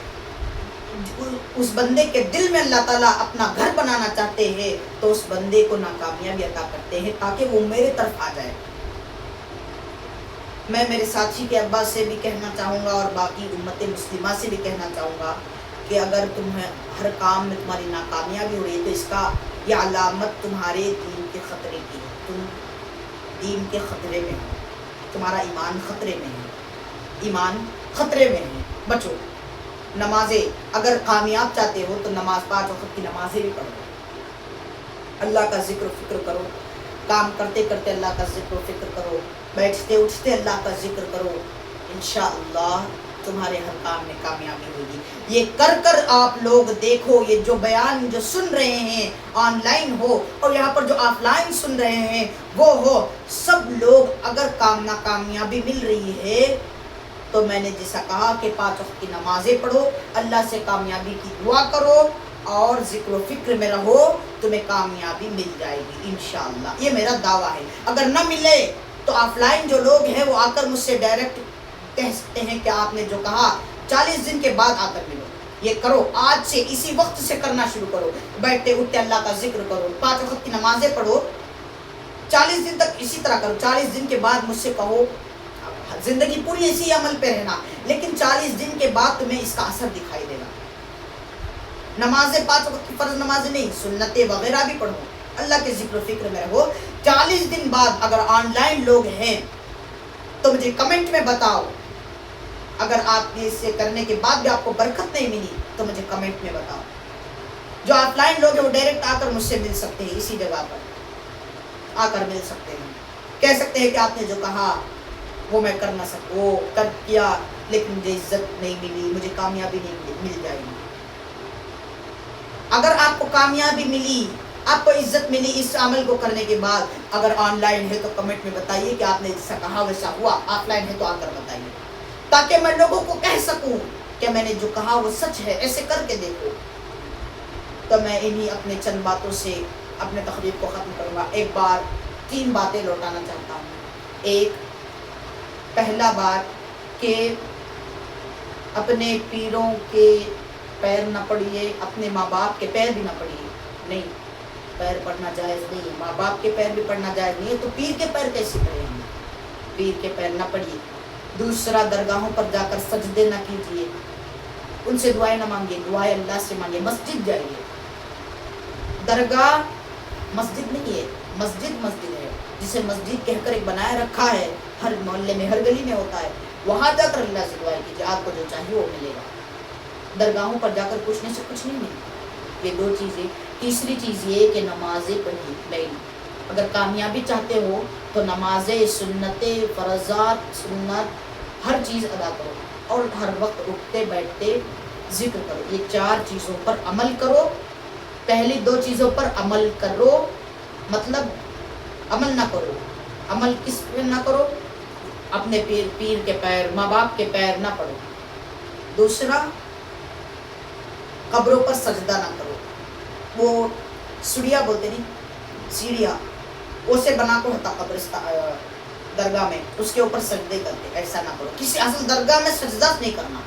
اس بندے کے دل میں اللہ تعالیٰ اپنا گھر بنانا چاہتے ہیں، تو اس بندے کو ناکامیابی عطا کرتے ہیں تاکہ وہ میرے طرف آ جائے۔ میں میرے ساتھی کے ابا سے بھی کہنا چاہوں گا اور باقی امت مسلمہ سے بھی کہنا چاہوں گا کہ اگر تمہیں ہر کام میں تمہاری ناکامیابی ہو رہی ہے تو اس کا یہ علامت تمہارے دین کے خطرے کی ہے، تم دین کے خطرے میں ہو، تمہارا ایمان خطرے میں ہے، ایمان خطرے میں ہے، بچو۔ نمازیں اگر کامیاب چاہتے ہو تو نماز 5 وقت کی نمازیں بھی پڑھو، اللہ کا ذکر و فکر کرو، کام کرتے کرتے اللہ کا ذکر و فکر کرو، بیٹھتے اٹھتے اللہ کا ذکر کرو، انشاءاللہ تمہارے ہر کام میں کامیابی ہوگی۔ یہ کر کر آپ لوگ دیکھو، یہ جو بیان جو سن رہے ہیں آن لائن ہو اور یہاں پر جو آف لائن سن رہے ہیں وہ ہو، سب لوگ اگر ناکامیابی مل رہی ہے تو میں نے جیسا کہا کہ 5 وقت کی نمازیں پڑھو، اللہ سے کامیابی کی دعا کرو اور ذکر و فکر میں رہو، تمہیں کامیابی مل جائے گی انشاءاللہ، یہ میرا دعویٰ ہے۔ اگر نہ ملے تو آف لائن جو لوگ ہیں وہ آ کر مجھ سے ڈائریکٹ کہہ سکتے ہیں کہ آپ نے جو کہا 40 دن کے بعد آ کر ملو، یہ کرو، آج سے اسی وقت سے کرنا شروع کرو، بیٹھتے اٹھتے اللہ کا ذکر کرو، 5 وقت کی نمازیں پڑھو، 40 دن تک اسی طرح کرو، 40 دن کے بعد مجھ سے کہو، زندگی پوری اسی عمل پہ رہنا، لیکن 40 دن کے بعد تمہیں اس کا اثر دکھائی دے گا۔ نمازیں 5 وقت کی فرض نمازیں نہیں، سنتیں وغیرہ بھی پڑھو، اللہ کے ذکر و فکر میں رہو۔ 40 دن بعد اگر آن لائن لوگ ہیں تو مجھے کمنٹ میں بتاؤ، اگر آپ نے اسے کرنے کے بعد بھی آپ کو برکت نہیں ملی تو مجھے کمنٹ میں بتاؤ۔ جو آف لائن لوگ ہیں وہ ڈائریکٹ آ کر مجھ سے مل سکتے ہیں، اسی جگہ پر آ کر مل سکتے ہیں، کہہ سکتے ہیں کہ آپ نے جو کہا وہ میں کر نہ سکوں، وہ کر کیا لیکن مجھے عزت نہیں ملی، مجھے کامیابی نہیں مل جائے گی۔ اگر آپ کو کامیابی ملی، آپ کو عزت ملی اس عمل کو کرنے کے بعد، اگر آن لائن ہے تو کمنٹ میں بتائیے کہ آپ نے جیسا کہا ویسا ہوا، آف لائن ہے تو آ کر بتائیے، تاکہ میں لوگوں کو کہہ سکوں کہ میں نے جو کہا وہ سچ ہے، ایسے کر کے دیکھو۔ تو میں انہی اپنے چند باتوں سے اپنے تقریر کو ختم کروں گا۔ ایک بار 3 باتیں لوٹانا چاہتا ہوں۔ ایک، پہلا بات کہ اپنے پیروں کے پیر نہ پڑھیے، اپنے ماں باپ کے پیر بھی نہ پڑھیے، نہیں، پیر پڑھنا جائز نہیں ہے، ماں باپ کے پیر بھی پڑھنا جائز نہیں ہے، تو پیر کے پیر کیسے پڑھیں گے؟ پیر کے پیر نہ پڑھیے۔ دوسرا، درگاہوں پر جا کر سجدے نہ کیجیے، ان سے دعائیں نہ مانگیے، دعائیں اللہ سے مانگیے۔ مسجد جائیے، درگاہ مسجد نہیں ہے، مسجد ہے، جسے مسجد کہہ کر ایک بنائے رکھا ہے، ہر محلے میں ہر گلی میں ہوتا ہے، وہاں جا کر اللہ سے دعائیں کیجیے، آپ کو جو چاہیے وہ ملے گا۔ درگاہوں پر جا کر پوچھنے سے کچھ نہیں ملتا۔ یہ 2 چیزیں۔ تیسری چیز یہ کہ نمازیں پڑھیے، نہیں، اگر کامیابی چاہتے ہو تو نمازیں، سنتیں، فرضات، سنت، ہر چیز ادا کرو اور ہر وقت اٹھتے بیٹھتے ذکر کرو۔ یہ 4 چیزوں پر عمل کرو۔ پہلی 2 چیزوں پر عمل کرو، مطلب عمل نہ کرو۔ عمل کس پہ نہ کرو؟ اپنے پیر کے پیر، ماں باپ کے پیر نہ پڑھو۔ دوسرا، قبروں پر سجدہ نہ کرو۔ وہ سیڑھیاں بولتے نہیں، سیڑھیاں اسے بنا کو ہوتا درگاہ میں اس کے اوپر سجدے کرتے، ایسا نہ کرو. کسی اصل درگاہ میں سجدہ نہیں کرنا.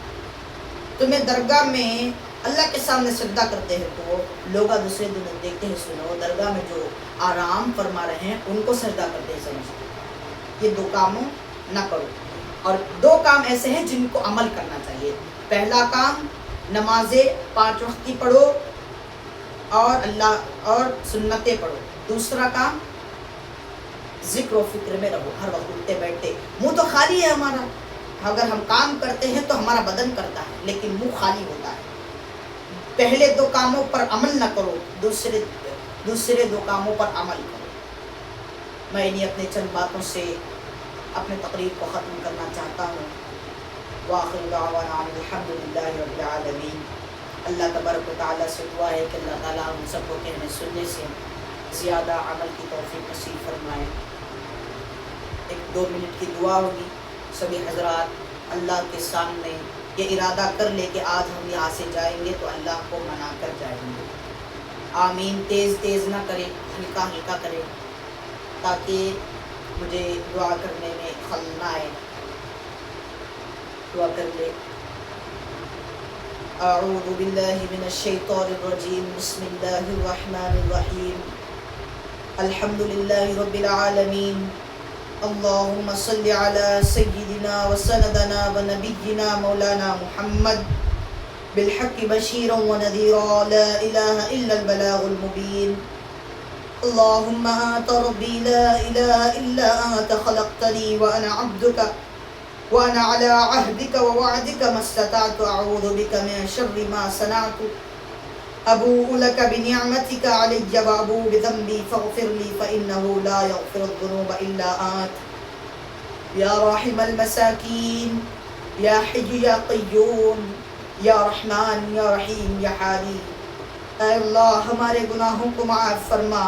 تمہیں درگاہ میں اللہ کے سامنے سجدہ کرتے ہیں تو لوگ دوسرے دن دیکھتے ہیں، سنو درگاہ میں جو آرام فرما رہے ہیں ان کو سجدہ کرتے ہیں سمجھتے. یہ دو کاموں نہ کرو. اور دو کام ایسے ہیں جن کو عمل کرنا چاہیے. پہلا کام نمازیں 5 وقت کی پڑھو اور سنتیں پڑھو. دوسرا کام ذکر و فکر میں رہو، ہر وقت اٹھتے بیٹھتے. منہ تو خالی ہے ہمارا، اگر ہم کام کرتے ہیں تو ہمارا بدن کرتا ہے لیکن منہ خالی ہوتا ہے. پہلے 2 کاموں پر عمل نہ کرو، دوسرے 2 کاموں پر عمل کرو. میں انہیں اپنے چند باتوں سے اپنے تقریر کو ختم کرنا چاہتا ہوں. وآخر دعوانا الحمدللہ رب العالمین. اللہ تبارک و تعالیٰ سے دعا ہے کہ اللہ تعالیٰ ہم سب کو کہنے سننے سے زیادہ عمل کی توفیق نصیب فرمائے. 1-2 منٹ کی دعا ہوگی. سبھی حضرات اللہ کے سامنے یہ ارادہ کر لے کہ آج ہم یہاں سے جائیں گے تو اللہ کو منا کر جائیں گے. آمین. تیز نہ کرے، ہلکا ہلکا کرے تاکہ مجھے دعا کرنے میں خلل نہ آئے. دعا کر لے. اعوذ باللہ من الشیطان الرجیم. بسم اللہ الرحمن الرحیم. الحمدللہ رب العالمین. اللہم صل علی سیدنا و سندنا و نبینا مولانا محمد بالحق بشیرا و نذیرا لا الہ الا البلاغ المبین. اللہم انت ربی لا الہ الا انت خلقتنی وانا عبدک وانا على عهدك ووعدك ما استطعت اعوذ بك من شر ما صنعت ابوء لك بنعمتك علي وابوء بذنبي فاغفر لي فانه لا يغفر الذنوب الا انت يا راحم المساكين يا حي يا قيوم يا رحمن يا رحيم يا حليم. اے اللہ ہمارے گناہوں کو معاف فرما.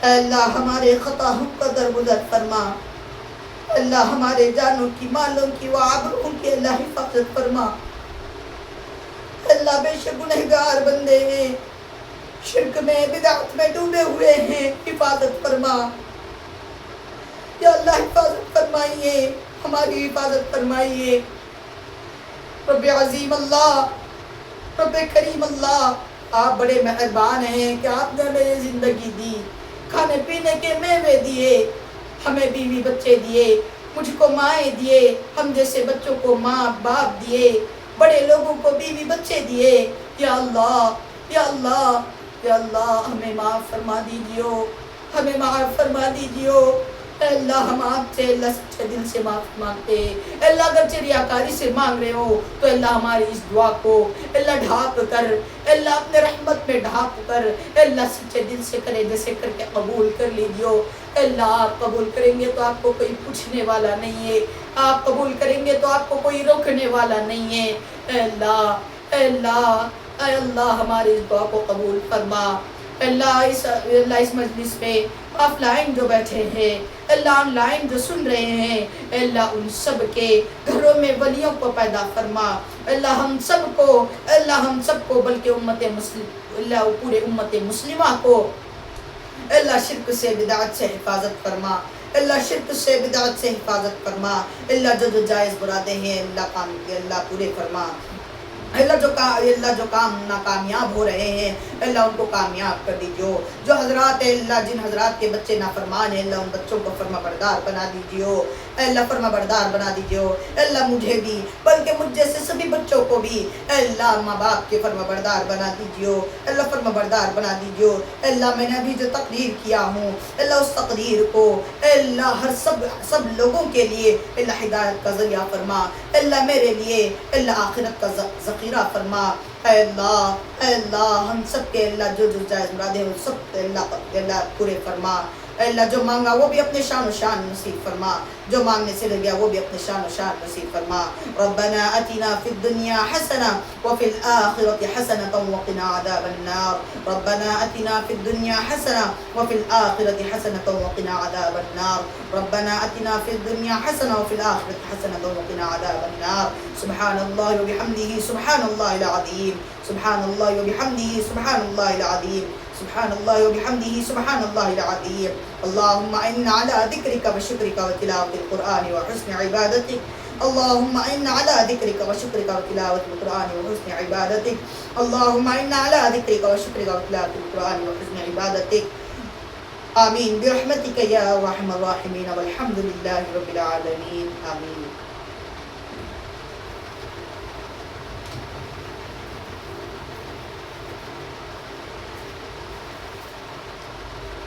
اے اللہ ہمارے خطاؤں کو درگزر فرما. اللہ ہمارے جانوں کی، مالوں کی و آبروں کی اللہ حفاظت فرما. اللہ بے شک گنہگار بندے ہیں، شرک میں بدعت میں ڈوبے ہوئے ہیں، حفاظت فرما. یا اللہ حفاظت فرمائیے، ہماری حفاظت فرمائیے. رب عظیم اللہ، رب کریم اللہ، آپ بڑے مہربان ہیں کہ آپ نے ہمیں زندگی دی، کھانے پینے کے میوے دیے، ہمیں بیوی بچے دیے، مجھ کو مائیں دیے، ہم جیسے بچوں کو ماں باپ دیے، بڑے لوگوں کو بیوی بچے دیے. یا اللہ یا اللہ یا اللہ ہمیں معاف فرما دیجیو، ہمیں معاف فرما دیجیو. اے اللہ ہم آپ سے اللہ سچے دل سے معاف مانگتے. اے اللہ اگر ریاکاری سے مانگ رہے ہو تو اللہ ہماری اس دعا کو اللہ ڈھانپ کر، اللہ اپنے رحمت میں ڈھانپ کر اللہ سچے دل سے کرے جیسے کر کے قبول کر لیجیو. اللہ آپ قبول کریں گے تو آپ کو کوئی پوچھنے والا نہیں ہے، آپ قبول کریں گے تو آپ کو کوئی روکنے والا نہیں ہے. اے اللہ اے اللہ اے اللہ ہماری اس دعا کو قبول فرما. اللہ اس مجلس میں آف لائن جو بیٹھے ہیں، اللہ آن لائن جو سن رہے ہیں، اللہ ان سب کے گھروں میں ولیوں کو پیدا فرما. اللہ ہم سب کو بلکہ اللہ پورے امت مسلمہ کو اللہ شرک سے بدعت سے حفاظت فرما. اللہ شرک سے بدعت سے حفاظت فرما. اللہ جو جائز برادے ہیں اللہ پورے فرما. اللہ جو کام ناکامیاب ہو رہے ہیں اللہ ان کو کامیاب کر دیجیو. جو حضرات اللہ جن حضرات کے بچے نافرمان ہیں اللہ ان بچوں کو فرما بردار بنا دیجیو. اللہ فرما بردار بنا دیجیو. اللہ مجھے بھی بلکہ مجھ جیسے سبھی بچوں کو بھی اللہ ماں باپ کے فرما بردار بنا دیجیو. اللہ فرما بردار بنا دیجیو. اللہ میں نے ابھی جو تقریر کیا ہوں اللہ اس تقریر کو اللہ ہر سب لوگوں کے لیے اللہ ہدایت کا ذریعہ فرما. اللہ میرے لیے اللہ آخرت کا ذخیرہ فرما. اے اللہ ہم سب کے اللہ جو جائز مرادیں ہیں سب اللہ پورے فرما. اللہ جو مانگا وہ بھی اپنے شان و شان نصیب فرما، جو مانگنے سے لگ گیا وہ بھی اپنے شان و شان نصیب فرما. ربنا اتنا فی الدنیا حسنہ وفی الآخرۃ حسنۃ وقنا عذاب النار. ربنا اتنا فی الدنیا حسنہ وفی الآخرۃ حسنۃ وقنا عذاب النار. ربنا اتنا فی الدنیا حسنہ وفی الآخرۃ حسنۃ وقنا عذاب النار. سبحان اللہ وبحمدہ سبحان اللہ العظیم. سبحان اللہ وبحمدہ سبحان اللہ العظیم سبحان اللہ وبحمدہ سبحان اللہ العظیم اللہم انا علی ذکرک وشکرک وتلاوت القرآن وحسن عبادتک اللہم انا علی ذکرک وشکرک وتلاوت القرآن وحسن عبادتک اللہم انا علی ذکرک وشکرک وتلاوت القرآن وحسن عبادتک آمین برحمتک یا ارحم الراحمین والحمد للہ رب العالمین آمین.